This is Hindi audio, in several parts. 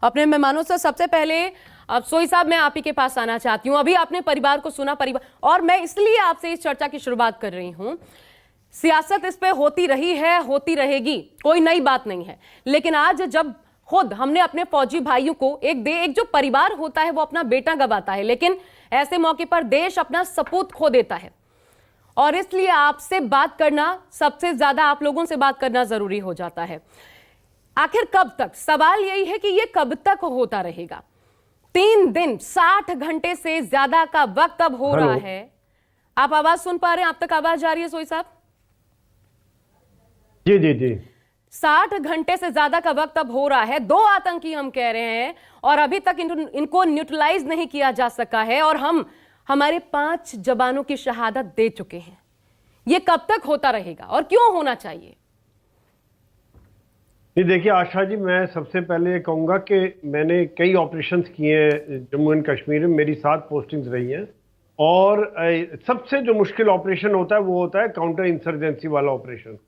अपने मेहमानों से। सबसे पहले अब सोई साहब, मैं आप ही के पास आना चाहती हूँ। अभी आपने परिवार को सुना, परिवार, और मैं इसलिए आपसे इस चर्चा की शुरुआत कर रही हूँ। सियासत इस पे होती रही है, होती रहेगी, कोई नई बात नहीं है। लेकिन आज जब खुद हमने अपने फौजी भाइयों को एक जो परिवार होता है वो अपना बेटा गंवाता है, लेकिन ऐसे मौके पर देश अपना सपूत खो देता है। और इसलिए आपसे बात करना, सबसे ज्यादा आप लोगों से बात करना जरूरी हो जाता है। आखिर कब तक, सवाल यही है कि ये कब तक होता रहेगा? 3 दिन 60 घंटे से ज्यादा का वक्त अब हो रहा है। आप आवाज सुन पा रहे हैं? आप तक आवाज जा रही है सोई साहब? जी जी जी। 60 घंटे से ज्यादा का वक्त अब हो रहा है। 2 आतंकी हम कह रहे हैं और अभी तक इनको न्यूट्रलाइज नहीं किया जा सका है, और हम हमारे 5 जवानों की शहादत दे चुके हैं। ये कब तक होता रहेगा और क्यों होना चाहिए? जी देखिए आशा जी, मैं सबसे पहले ये कहूँगा कि मैंने कई ऑपरेशंस किए हैं जम्मू एंड कश्मीर में, मेरी 7 पोस्टिंग्स रही हैं। और सबसे जो मुश्किल ऑपरेशन होता है वो होता है काउंटर इंसर्जेंसी वाला ऑपरेशन,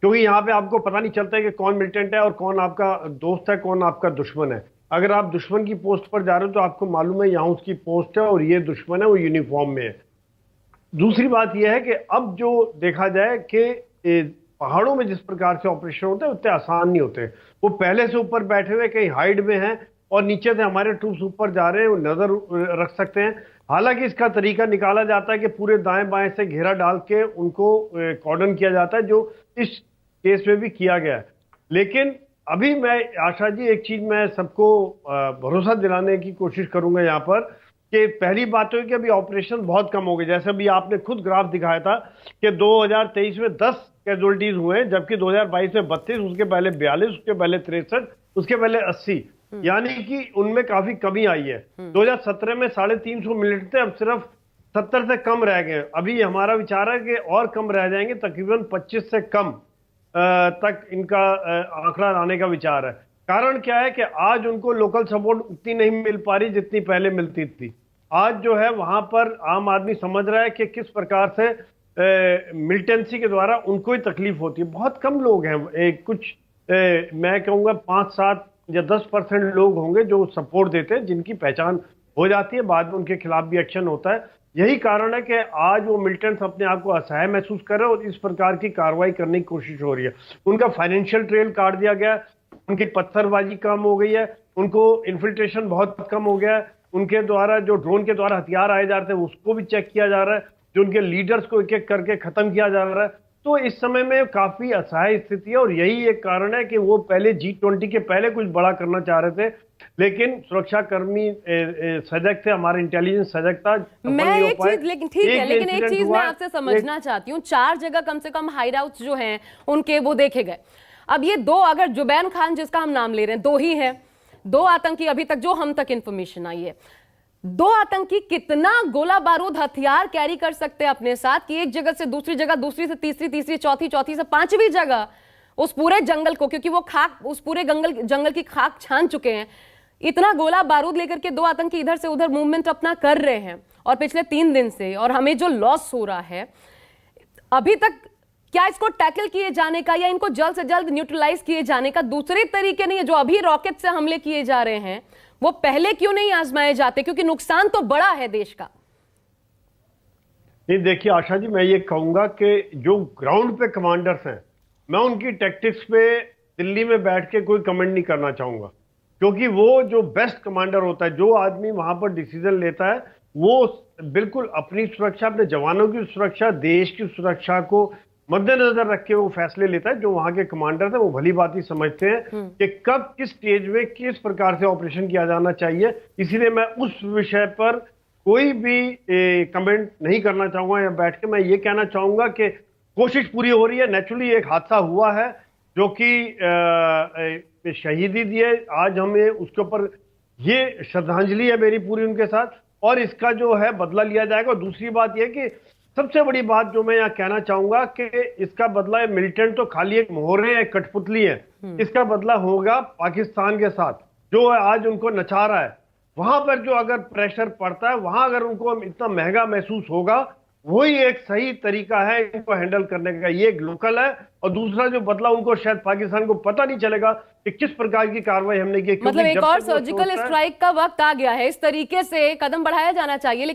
क्योंकि यहाँ पे आपको पता नहीं चलता है कि कौन मिलिटेंट है और कौन आपका दोस्त है, कौन आपका दुश्मन है। अगर आप दुश्मन की पोस्ट पर जा रहे हो तो आपको मालूम है यहाँ उसकी पोस्ट है और ये दुश्मन है, वो यूनिफॉर्म में है। दूसरी बात यह है कि अब जो देखा जाए कि पहाड़ों में जिस प्रकार से ऑपरेशन होते हैं उतने आसान नहीं होते। वो पहले से ऊपर बैठे हुए कहीं हाइड में हैं और नीचे से हमारे ट्रूप्स ऊपर जा रहे हैं, वो नजर रख सकते हैं। हालांकि इसका तरीका निकाला जाता है कि पूरे दाएं बाएं से घेरा डाल के उनको कॉर्डन किया जाता है, जो इस केस में भी किया गया है। लेकिन अभी मैं आशा जी एक चीज मैं सबको भरोसा दिलाने की कोशिश करूंगा यहाँ पर, कि पहली बात तो है कि अभी ऑपरेशन बहुत कम हो गए। जैसे अभी आपने खुद ग्राफ दिखाया था कि 2023 में 10 कैजुअलिटीज हुए, जबकि 2022 में 32, उसके पहले 42, उसके पहले 63, उसके पहले 80, यानी कि उनमें काफी कमी आई है। 2017 में 350 मिलिटेंट थे, अब सिर्फ 70 से कम रह गए। अभी हमारा विचार है कि और कम रह जाएंगे, तकरीबन 25 से कम तक इनका आंकड़ा लाने का विचार है। कारण क्या है कि आज उनको लोकल सपोर्ट उतनी नहीं मिल पा रही जितनी पहले मिलती थी। आज जो है वहां पर आम आदमी समझ रहा है कि किस प्रकार से मिलिटेंसी के द्वारा उनको ही तकलीफ होती है। बहुत कम लोग हैं, कुछ मैं कहूँगा 5-7 या 10% लोग होंगे जो सपोर्ट देते हैं, जिनकी पहचान हो जाती है, बाद में उनके खिलाफ भी एक्शन होता है। यही कारण है कि आज वो मिलिटेंट्स अपने आप को असहाय महसूस कर रहे हैं और इस प्रकार की कार्रवाई करने की कोशिश हो रही है। उनका फाइनेंशियल ट्रेल काट दिया गया, उनकी पत्थरबाजी कम हो गई है, उनको इन्फिल्ट्रेशन बहुत कम हो गया है, उनके द्वारा जो ड्रोन के द्वारा हथियार आए जा रहे थे उसको भी चेक किया जा रहा है, जो उनके लीडर्स को एक एक करके खत्म किया जा रहा है। तो इस समय में काफी असहाय स्थिति है और यही एक कारण है कि वो पहले G20 के पहले कुछ बड़ा करना चाह रहे थे, लेकिन सुरक्षा कर्मी सजग थे, हमारा इंटेलिजेंस सजग था। मैं एक चीज, लेकिन ठीक है, लेकिन एक चीज मैं आपसे समझना चाहती हूँ। 4 जगह कम से कम हाइड आउट्स जो हैं उनके वो देखे गए। अब ये 2, अगर जुबैन खान जिसका हम नाम ले रहे हैं, 2 ही है, 2 आतंकी अभी तक जो हम तक इंफॉर्मेशन आई है। 2 आतंकी कितना गोला बारूद हथियार कैरी कर सकते हैं अपने साथ कि एक जगह से दूसरी जगह, दूसरी से तीसरी, तीसरी चौथी, चौथी से 5वीं जगह उस पूरे जंगल को, क्योंकि वो खाक, उस पूरे जंगल की खाक छान चुके हैं, इतना गोला बारूद लेकर के 2 आतंकी इधर से उधर मूवमेंट अपना कर रहे हैं। और पिछले 3 दिन से, और हमें जो लॉस हो रहा है अभी तक, क्या इसको टैकल किए जाने का या इनको जल्द से जल्द न्यूट्रलाइज किए जाने का दूसरे तरीके नहीं है? जो अभी रॉकेट से हमले किए जा रहे हैं वो पहले क्यों नहीं आजमाए जाते? क्योंकि नुकसान तो बड़ा है देश का। नहीं देखिए आशा जी, मैं ये कहूंगा कि जो ग्राउंड पे कमांडर्स हैं, मैं उनकी टैक्टिक्स पे दिल्ली में बैठ के कोई कमेंट नहीं करना चाहूंगा, क्योंकि वो जो बेस्ट कमांडर होता है, जो आदमी वहां पर डिसीजन लेता है, वो बिल्कुल अपनी सुरक्षा, अपने जवानों की सुरक्षा, देश की सुरक्षा को मद्देनजर रख के वो फैसले लेता है। जो वहां के कमांडर थे वो भली बात ही समझते हैं कि कब किस स्टेज में किस प्रकार से ऑपरेशन किया जाना चाहिए। इसीलिए मैं उस विषय पर कोई भी कमेंट नहीं करना चाहूंगा। या बैठ के मैं ये कहना चाहूंगा कि कोशिश पूरी हो रही है। नेचुरली एक हादसा हुआ है जो कि शहीदी दी है, आज हमें उसके ऊपर ये श्रद्धांजलि है मेरी पूरी उनके साथ, और इसका जो है बदला लिया जाएगा। और दूसरी बात यह कि सबसे बड़ी बात जो मैं यहाँ कहना चाहूंगा कि इसका बदला, मिलिटेंट तो खाली एक मोहरे है, एक कठपुतली है, इसका बदला होगा पाकिस्तान के साथ, जो आज उनको नचा रहा है। वहां पर जो अगर प्रेशर पड़ता है, वहां अगर उनको इतना महंगा महसूस होगा, वही एक सही तरीका है इनको हैंडल करने का। ये एक लोकल है, और दूसरा जो बदला उनको शायद पाकिस्तान को पता नहीं चलेगा कि किस प्रकार की कार्रवाई हमने की, मतलब एक और सर्जिकल स्ट्राइक का वक्त आ गया है, इस तरीके से कदम बढ़ाया जाना चाहिए। लेकिन